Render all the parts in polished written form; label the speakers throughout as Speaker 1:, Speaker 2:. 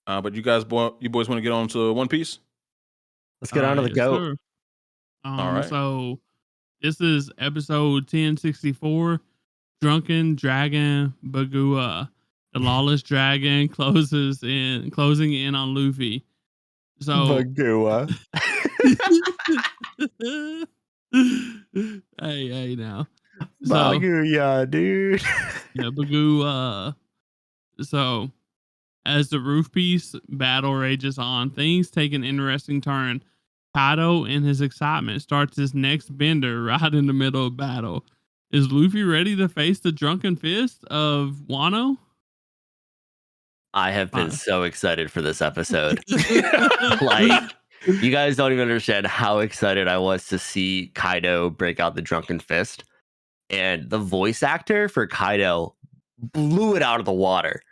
Speaker 1: But you boys want to get on to One Piece?
Speaker 2: Let's get on to the
Speaker 3: Yes,
Speaker 2: goat.
Speaker 3: sir.
Speaker 1: All right.
Speaker 3: So this is episode 1064, Drunken Dragon Bagua. The lawless dragon closing in on Luffy. So
Speaker 2: Bagua.
Speaker 3: hey now. So
Speaker 2: Baguya, dude.
Speaker 3: yeah, Bagua. So as the roof piece battle rages on, things take an interesting turn. Kaido, in his excitement, starts his next bender right in the middle of battle. Is Luffy ready to face the drunken fist of Wano?
Speaker 2: I have been so excited for this episode. Like, you guys don't even understand how excited I was to see Kaido break out the drunken fist. And the voice actor for Kaido blew it out of the water.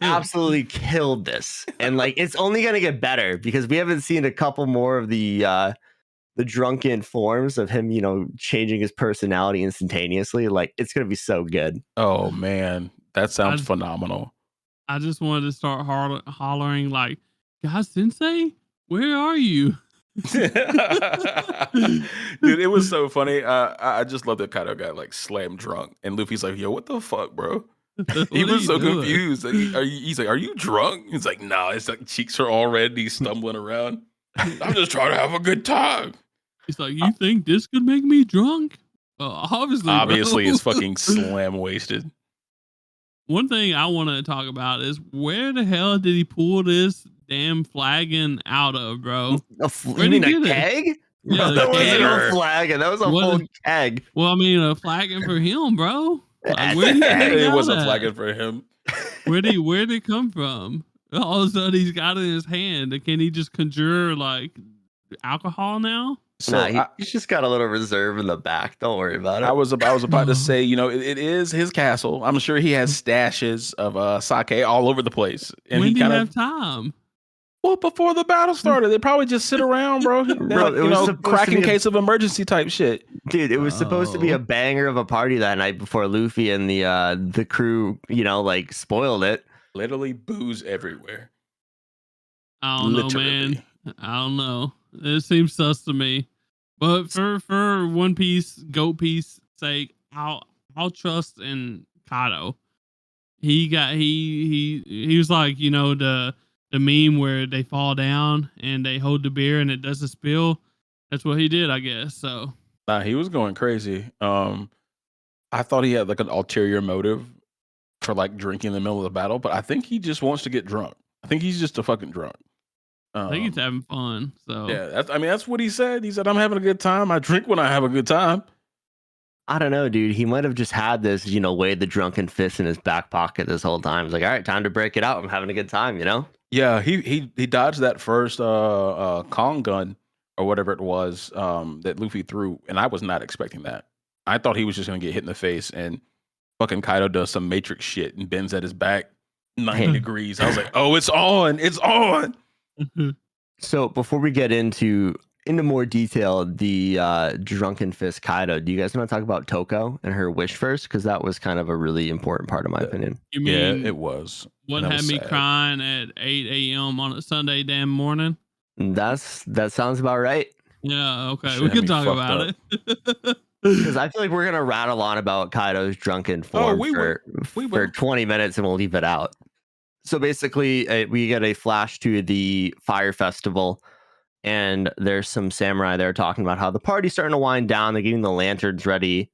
Speaker 2: Absolutely killed this. And like, it's only going to get better because we haven't seen a couple more of the drunken forms of him, changing his personality instantaneously. Like, it's going to be so good.
Speaker 1: Oh man, that sounds phenomenal.
Speaker 3: I just wanted to start hollering like, "God Sensei, where are you?"
Speaker 1: Dude, it was so funny. I just love that Kaido got like slam drunk, and Luffy's like, "Yo, what the fuck, bro?" He was so confused. Like, he's like, "Are you drunk?" He's like, "Nah." His like cheeks are all red. He's stumbling around. I'm just trying to have a good time.
Speaker 3: He's like, "You think this could make me drunk?" Obviously,
Speaker 1: it's fucking slam wasted.
Speaker 3: One thing I want to talk about is where the hell did he pull this damn flagon out of, bro?
Speaker 2: You mean a keg?
Speaker 3: Yeah,
Speaker 2: that wasn't a flagon. That was a full keg.
Speaker 3: Well, I mean, a flagon for him, bro.
Speaker 1: Like, it was a flagon for him.
Speaker 3: Where'd it come from? All of a sudden, he's got it in his hand. Can he just conjure like alcohol now?
Speaker 2: So he's just got a little reserve in the back. Don't worry about it.
Speaker 1: I was about to say, it is his castle. I'm sure he has stashes of sake all over the place. And
Speaker 3: when did he have time?
Speaker 1: Well, before the battle started, they probably just sit around, bro. Cracking case of emergency type shit.
Speaker 2: Dude, it was supposed to be a banger of a party that night before Luffy and the crew, like spoiled it.
Speaker 1: Literally booze everywhere.
Speaker 3: I don't know, man. I don't know. It seems sus to me. But for One Piece, Goat Piece sake, I'll trust in Kaido. He was like, the meme where they fall down and they hold the beer and it doesn't spill. That's what he did, I guess. So
Speaker 1: he was going crazy. I thought he had like an ulterior motive for like drinking in the middle of the battle, but I think he just wants to get drunk. I think he's just a fucking drunk.
Speaker 3: I think he's having fun. So
Speaker 1: yeah, that's what he said. He said, "I'm having a good time. I drink when I have a good time."
Speaker 2: I don't know, dude. He might have just had this, weighed the drunken fist in his back pocket this whole time. He's like, all right, time to break it out. I'm having a good time,
Speaker 1: Yeah, he dodged that first Kong gun or whatever it was that Luffy threw, and I was not expecting that. I thought he was just gonna get hit in the face, and fucking Kaido does some Matrix shit and bends at his back 90 degrees. I was like, oh, it's on. It's on.
Speaker 2: So before we get into more detail, the drunken fist Kaido, do you guys want to talk about Toko and her wish first? Because that was kind of a a really important part of my opinion.
Speaker 3: You mean
Speaker 1: it was.
Speaker 3: What had me crying at 8 a.m. on a Sunday damn morning?
Speaker 2: That sounds about right.
Speaker 3: Yeah, okay. We can talk about it.
Speaker 2: Because I feel like we're gonna rattle on about Kaido's drunken form for 20 minutes and we'll leave it out. So basically, we get a flash to the fire festival, and there's some samurai there talking about how the party's starting to wind down. They're getting the lanterns ready.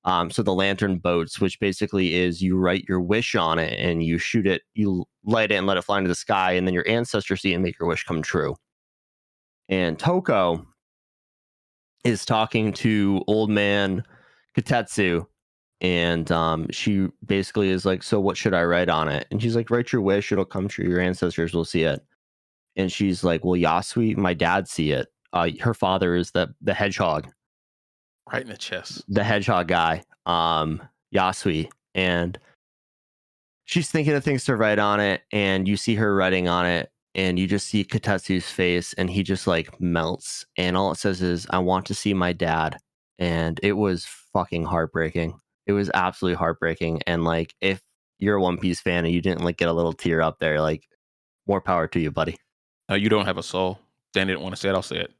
Speaker 2: So the lantern boats, which basically is you write your wish on it and you shoot it, you light it and let it fly into the sky, and then your ancestors see it and make your wish come true. And Toko is talking to old man Katetsu, and she basically is like, so what should I write on it? And she's like, write your wish, it'll come true, your ancestors will see it. And she's like, well, Yasui, my dad see it. Her father is the hedgehog,
Speaker 1: right in the chest,
Speaker 2: the hedgehog guy, Yasui. And she's thinking of things to write on it, and you see her writing on it, and you just see Katetsu's face, and he just like melts, and all it says is, I want to see my dad. And it was fucking heartbreaking. It was absolutely heartbreaking. And like, if you're a One Piece fan and you didn't like get a little tear up there, like, More power to you, buddy.
Speaker 1: You don't have a soul. Dan didn't want to say it. I'll say it.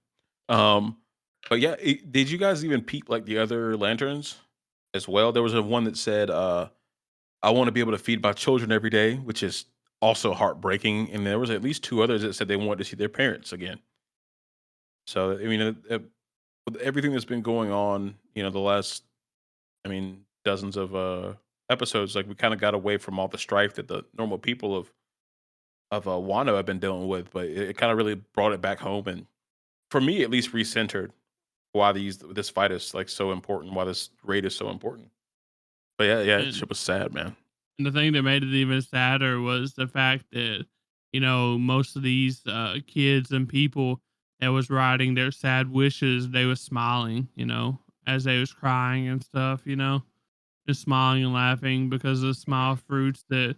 Speaker 1: But yeah, did you guys even peep like the other lanterns as well? There was one that said, "I want to be able to feed my children every day," which is also heartbreaking. And there was at least 2 others that said they wanted to see their parents again. So I mean, with everything that's been going on, the last, dozens of episodes, like we kind of got away from all the strife that the normal people of Wano have been dealing with, but it kind of really brought it back home, and for me at least, recentered why this fight is like so important, why this raid is so important. But yeah, it was sad, man.
Speaker 3: And the thing that made it even sadder was the fact that most of these kids and people that was writing their sad wishes, they was smiling, as they was crying and stuff, just smiling and laughing because of the smile fruits that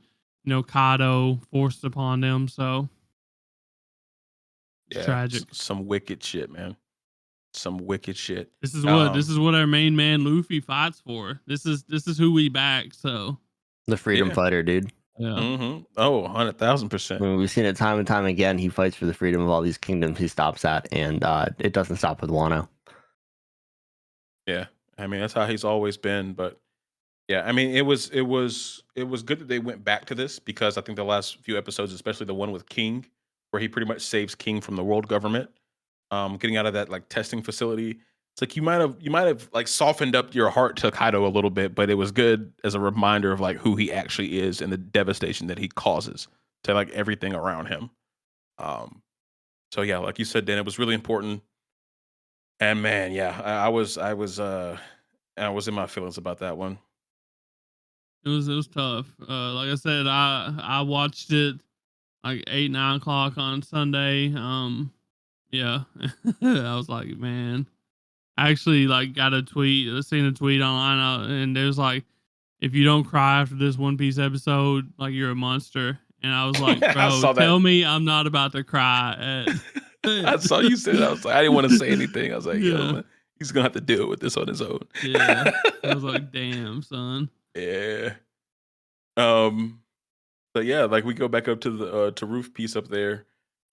Speaker 3: Kaido forced upon them. So it's tragic.
Speaker 1: Some wicked shit, man. Some wicked shit.
Speaker 3: This is what our main man Luffy fights for. This is who we back. So
Speaker 2: the freedom fighter, dude.
Speaker 3: Yeah.
Speaker 1: Mm-hmm. Oh, 100,000%.
Speaker 2: I mean, we've seen it time and time again. He fights for the freedom of all these kingdoms he stops at, and it doesn't stop with Wano.
Speaker 1: Yeah, I mean that's how he's always been. But yeah, I mean it was good that they went back to this, because I think the last few episodes, especially the one with King, where he pretty much saves King from the world government, getting out of that like testing facility. It's like you might have like softened up your heart to Kaido a little bit, but it was good as a reminder of like who he actually is and the devastation that he causes to like everything around him. So yeah, like you said, Dan, it was really important. And man, yeah, I was in my feelings about that one.
Speaker 3: It was tough. Like I said, I watched it like 8-9 o'clock on Sunday. Yeah, I was like, man. I actually like got a tweet, seen a tweet online, and there's like, if you don't cry after this One Piece episode, like you're a monster. And I was like, bro, tell me I'm not about to cry.
Speaker 1: I saw you say that. I was like, I didn't want to say anything. I was like, yo, man, he's gonna have to deal with this on his own.
Speaker 3: Yeah, I was like, damn, son.
Speaker 1: Yeah. But yeah, like we go back up to the to Roof Piece up there.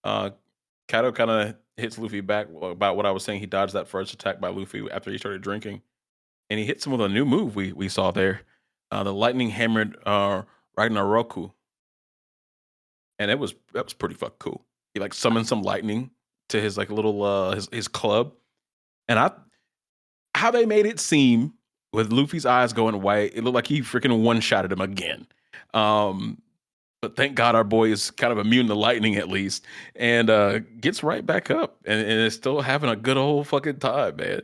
Speaker 1: Kaido kind of hits Luffy back about what I was saying. He dodged that first attack by Luffy after he started drinking, and he hits him with a new move we saw there, the lightning hammered Ragnaroku, and that was pretty fucking cool. He like summoned some lightning to his like little his club, and how they made it seem with Luffy's eyes going white, it looked like he freaking one-shotted him again. But thank God our boy is kind of immune to lightning at least, and gets right back up and is still having a good old fucking time, man.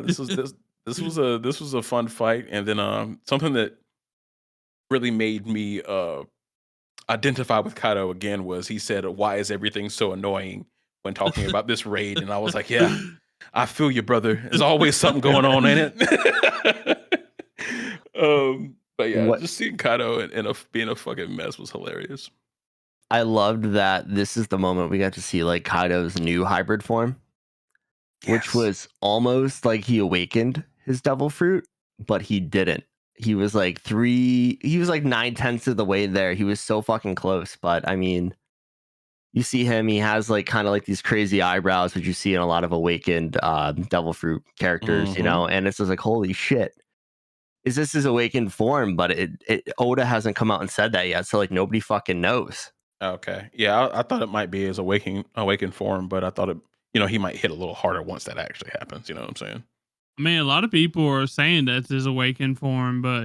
Speaker 1: This was a fun fight, and then something that really made me identify with Kaido again was he said, "Why is everything so annoying?" when talking about this raid, and I was like, "Yeah, I feel you, brother. There's always something going on in it." But yeah, just seeing Kaido and being a fucking mess was hilarious.
Speaker 2: I loved that this is the moment we got to see like Kaido's new hybrid form, which was almost like he awakened his devil fruit, but he didn't. He was like 9/10 of the way there. He was so fucking close. But I mean, you see him, he has like kind of like these crazy eyebrows, which you see in a lot of awakened devil fruit characters, and it's just like, holy shit. Is this his awakened form? But Oda hasn't come out and said that yet, so like nobody fucking knows.
Speaker 1: Okay, yeah, I thought it might be his awakened form, but I thought it, he might hit a little harder once that actually happens. You know what I'm saying?
Speaker 3: I mean, a lot of people are saying that's his awakened form, but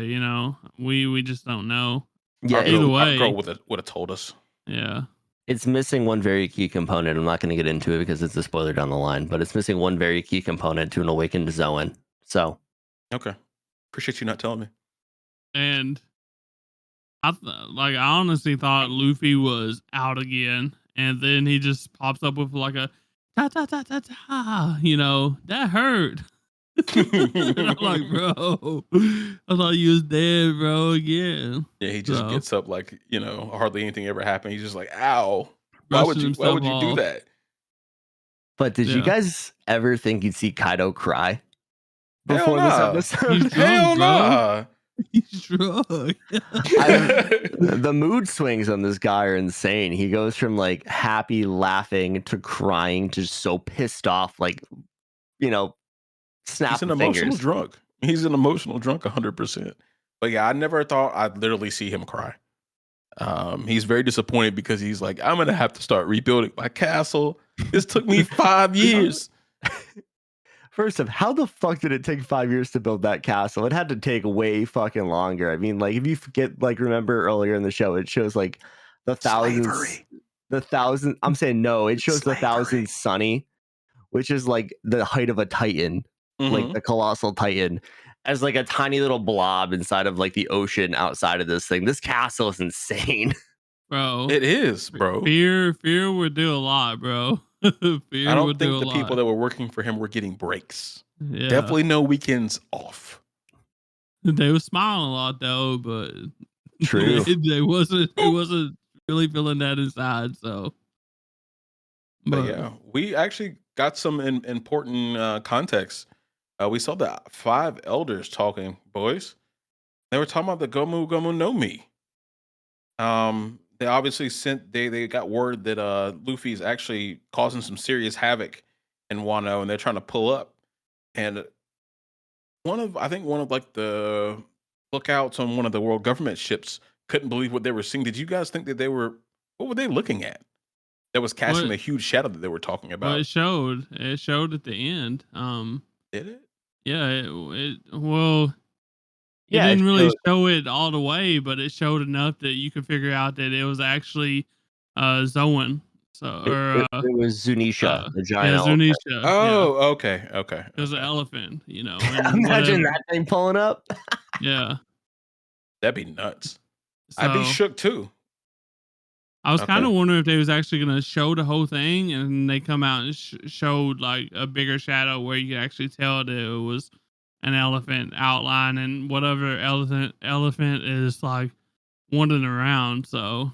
Speaker 3: we just don't know.
Speaker 2: Yeah,
Speaker 3: either way,
Speaker 1: our girl would have told us.
Speaker 3: Yeah,
Speaker 2: it's missing one very key component. I'm not going to get into it because it's a spoiler down the line, but it's missing one very key component to an awakened Zoan. So,
Speaker 1: okay. Appreciate you not telling me.
Speaker 3: And I honestly thought Luffy was out again, and then he just pops up with like a ta ta ta ta ta. That hurt. And I'm like, bro, I thought you was dead, bro. Again.
Speaker 1: Yeah, he just gets up like hardly anything ever happened. He's just like, ow. Why would you do that?
Speaker 2: But did you guys ever think you'd see Kaido cry?
Speaker 1: Before this episode?
Speaker 3: Hell nah. He's drunk.
Speaker 2: The mood swings on this guy are insane. He goes from like happy, laughing to crying to so pissed off, like, snap
Speaker 1: He's an
Speaker 2: of
Speaker 1: emotional
Speaker 2: fingers.
Speaker 1: drunk. He's an emotional drunk 100%. But yeah, I never thought I'd literally see him cry. He's very disappointed because he's like, I'm gonna have to start rebuilding my castle. This took me 5 years.
Speaker 2: First off, how the fuck did it take 5 years to build that castle? It had to take way fucking longer. I mean, like, if you forget, like, remember earlier in the show, it shows like the thousands. I'm saying no, it shows the 1,000 sunny, which is like the height of a titan, like the colossal titan, as like a tiny little blob inside of like the ocean outside of this thing. This castle is insane.
Speaker 3: Bro.
Speaker 1: It is, bro.
Speaker 3: Fear would do a lot, bro.
Speaker 1: I don't think the people that were working for him were getting breaks. Yeah. Definitely no weekends off.
Speaker 3: They were smiling a lot though, but
Speaker 2: true.
Speaker 3: It wasn't really feeling that inside. So,
Speaker 1: but yeah, we actually got some important context. We saw the 5 elders talking, boys. They were talking about the Gomu Gomu no Mi. They obviously they got word that Luffy's actually causing some serious havoc in Wano, and they're trying to pull up. And one of like the lookouts on one of the world government ships couldn't believe what they were seeing. Did you guys think that what were they looking at? That was casting the huge shadow that they were talking about.
Speaker 3: Well, it showed at the end.
Speaker 1: Did it?
Speaker 3: Yeah, it didn't really show it all the way, but it showed enough that you could figure out that it was actually Zoan. So
Speaker 2: it was Zunisha, the giant
Speaker 3: elephant. Zunisha.
Speaker 1: Oh, yeah. Okay.
Speaker 3: It was an elephant,
Speaker 2: Imagine that thing pulling up.
Speaker 3: Yeah.
Speaker 1: That'd be nuts. So, I'd be shook too.
Speaker 3: I was kind of wondering if they was actually going to show the whole thing, and they come out and showed like a bigger shadow where you could actually tell that it was an elephant outline, and whatever elephant is like wandering around. So,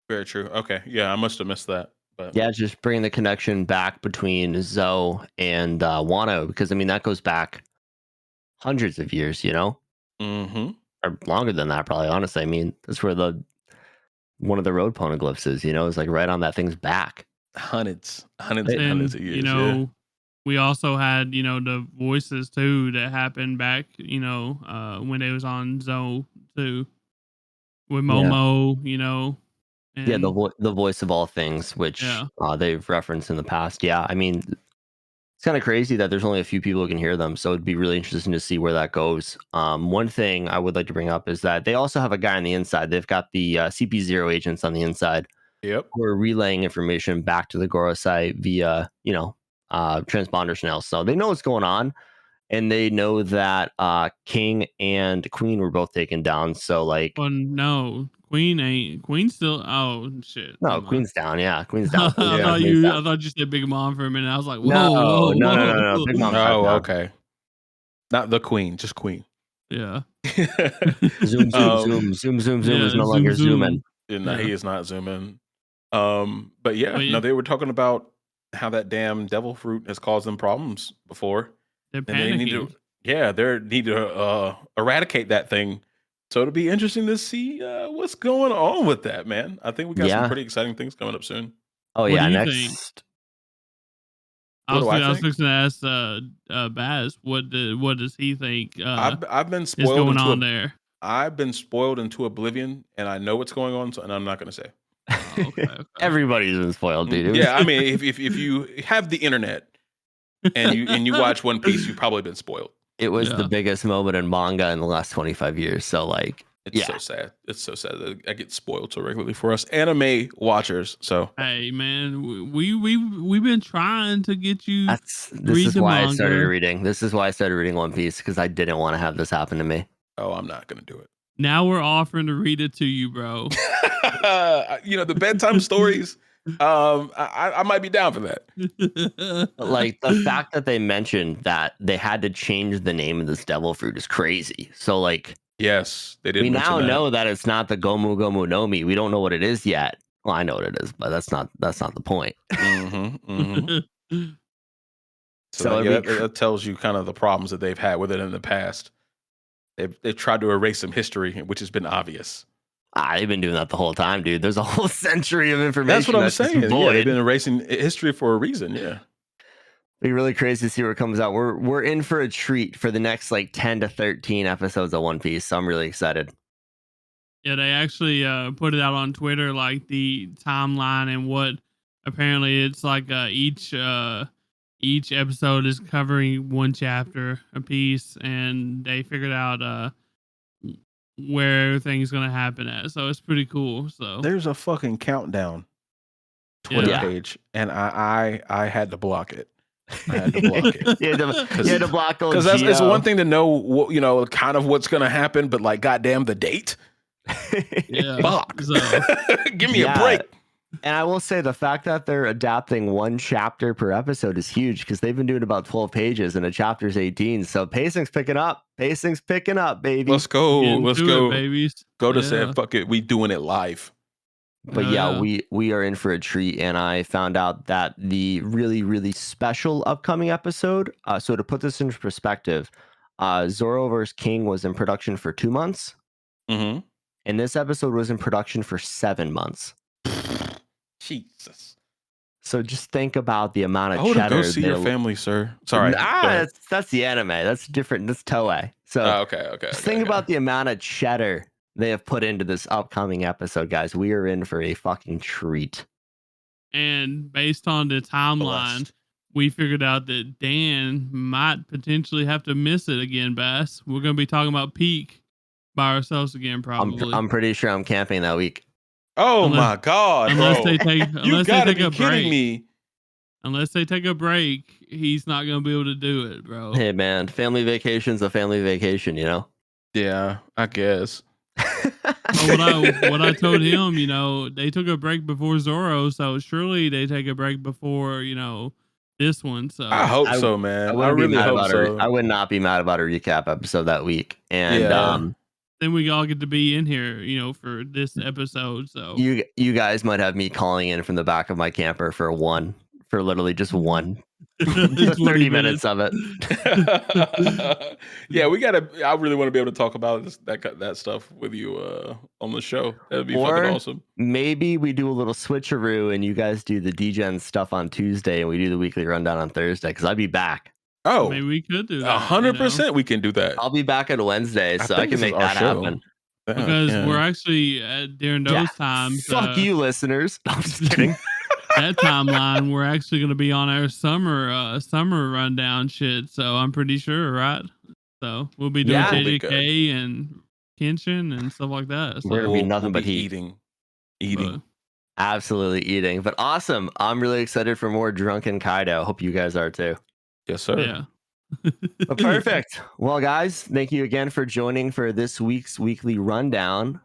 Speaker 1: Very true. Okay. Yeah, I must have missed that. But
Speaker 2: yeah, just bringing the connection back between Zoe and Wano, because I mean that goes back hundreds of years,
Speaker 1: Mm-hmm.
Speaker 2: Or longer than that, probably. Honestly, I mean that's where one of the road poneglyphs is. It's like right on that thing's back.
Speaker 1: Hundreds of years.
Speaker 3: We also had the voices too that happened back when they was on Zoe too with Momo. And
Speaker 2: the voice of all things, which they've referenced in the past. Yeah, I mean, it's kind of crazy that there's only a few people who can hear them, so it'd be really interesting to see where that goes. One thing I would like to bring up is that they also have a guy on the inside. They've got the CP0 agents on the inside.
Speaker 1: Yep.
Speaker 2: Who are relaying information back to the Gorosei via, transponders now. So they know what's going on. And they know that King and Queen were both taken down. So like,
Speaker 3: well, no, Queen's still. Oh shit!
Speaker 2: No, Queen's down. Yeah, Queen's down.
Speaker 3: I thought you said Big Mom for a minute. I was like, whoa,
Speaker 2: no. Big Mom's down.
Speaker 1: Okay. Not the Queen, just Queen.
Speaker 3: Yeah.
Speaker 2: Zoom is no longer zooming.
Speaker 1: No, he is not zooming. But yeah, they were talking about how that damn devil fruit has caused them problems before.
Speaker 3: They're panicking.
Speaker 1: They need to eradicate that thing. So it'll be interesting to see what's going on with that, man. I think we got some pretty exciting things coming up soon.
Speaker 2: Oh yeah, next.
Speaker 3: Think? I was fixing to ask Baz, what does he think?
Speaker 1: I've been spoiled.
Speaker 3: Is going on there?
Speaker 1: I've been spoiled into oblivion, and I know what's going on, and I'm not going to say.
Speaker 3: Okay.
Speaker 2: Everybody's been spoiled, dude.
Speaker 1: Yeah, I mean, if you have the internet and you watch One Piece, you've probably been spoiled.
Speaker 2: It was the biggest moment in manga in the last 25 years. So like,
Speaker 1: it's so sad. It's so sad that I get spoiled so regularly for us anime watchers. So
Speaker 3: hey, man, we've been trying to get you.
Speaker 2: This is why I started reading. This is why I started reading One Piece, because I didn't want to have this happen to me.
Speaker 1: Oh, I'm not gonna do it.
Speaker 3: Now we're offering to read it to you, bro.
Speaker 1: The bedtime stories. I might be down for that.
Speaker 2: Like the fact that they mentioned that they had to change the name of this devil fruit is crazy. So like,
Speaker 1: yes, they did.
Speaker 2: We now know that it's not the Gomu Gomu no Mi. We don't know what it is yet. Well, I know what it is, but that's not the point.
Speaker 1: So that tells you kind of the problems that they've had with it in the past. They've tried to erase some history, which has been obvious.
Speaker 2: They've been doing that the whole time, dude. There's a whole century of information.
Speaker 1: That's what I'm saying. Yeah, they've been erasing history for a reason. Yeah.
Speaker 2: It'd be really crazy to see where it comes out. We're in for a treat for the next like 10 to 13 episodes of One Piece. So I'm really excited.
Speaker 3: Yeah, they actually put it out on Twitter, like the timeline and what apparently it's like each episode is covering one chapter a piece, and they figured out where everything's gonna happen at. So it's pretty cool. So
Speaker 1: there's a fucking countdown Twitter page, and I had to block it. I had to block it.
Speaker 2: You had to block
Speaker 1: because it's one thing to know what, kind of what's gonna happen, but like goddamn the date. Fuck. So, give me a break.
Speaker 2: And I will say the fact that they're adapting one chapter per episode is huge because they've been doing about 12 pages and a chapter's 18. So pacing's picking up. Pacing's picking up, baby.
Speaker 1: Let's go. Let's go.
Speaker 3: Babies.
Speaker 1: Go to say, fuck it. We doing it live.
Speaker 2: But we are in for a treat. And I found out that the really, really special upcoming episode. So to put this into perspective, Zoro vs. King was in production for 2 months.
Speaker 1: Mm-hmm.
Speaker 2: And this episode was in production for 7 months.
Speaker 1: Jesus.
Speaker 2: So just think about the amount of cheddar.
Speaker 1: Go see your family, sir. Sorry.
Speaker 2: That's the anime. That's different. That's Toei. So
Speaker 1: okay.
Speaker 2: Think about the amount of cheddar they have put into this upcoming episode, guys. We are in for a fucking treat.
Speaker 3: And based on the timeline, we figured out that Dan might potentially have to miss it again, Bass. We're going to be talking about Peak by ourselves again, probably.
Speaker 2: I'm pretty sure I'm camping that week.
Speaker 1: Oh my God,
Speaker 3: unless
Speaker 1: bro.
Speaker 3: They take a break.
Speaker 1: Me.
Speaker 3: Unless they take a break, he's not going to be able to do it, bro.
Speaker 2: Hey, man, family vacation's a family vacation, you know?
Speaker 1: Yeah, I guess.
Speaker 3: what I told him, they took a break before Zoro, so surely they take a break before, this one. So
Speaker 1: I hope so, man. I really hope so.
Speaker 2: I would not be mad about a recap episode that week. And
Speaker 3: then we all get to be in here, for this episode. So
Speaker 2: you guys might have me calling in from the back of my camper for literally just one. 30 minutes of it.
Speaker 1: Yeah, I really want to be able to talk about that stuff with you on the show. That'd be fucking awesome.
Speaker 2: Maybe we do a little switcheroo and you guys do the Degens stuff on Tuesday and we do the weekly rundown on Thursday because I'd be back.
Speaker 1: Oh,
Speaker 3: maybe we could do that.
Speaker 1: 100% we can do that.
Speaker 2: I'll be back on Wednesday, so I can make that happen.
Speaker 3: Because we're actually during those times.
Speaker 2: Fuck you, listeners. I'm just kidding.
Speaker 3: That timeline, we're actually going to be on our summer rundown shit. So I'm pretty sure, right? So we'll be doing JJK and Kenshin and stuff like that. So
Speaker 2: we're gonna be nothing but
Speaker 1: eating.
Speaker 2: Absolutely eating. But awesome. I'm really excited for more Drunken Kaido. Hope you guys are too.
Speaker 1: Yes, sir.
Speaker 3: Yeah.
Speaker 2: Perfect. Well, guys, thank you again for joining for this week's weekly rundown.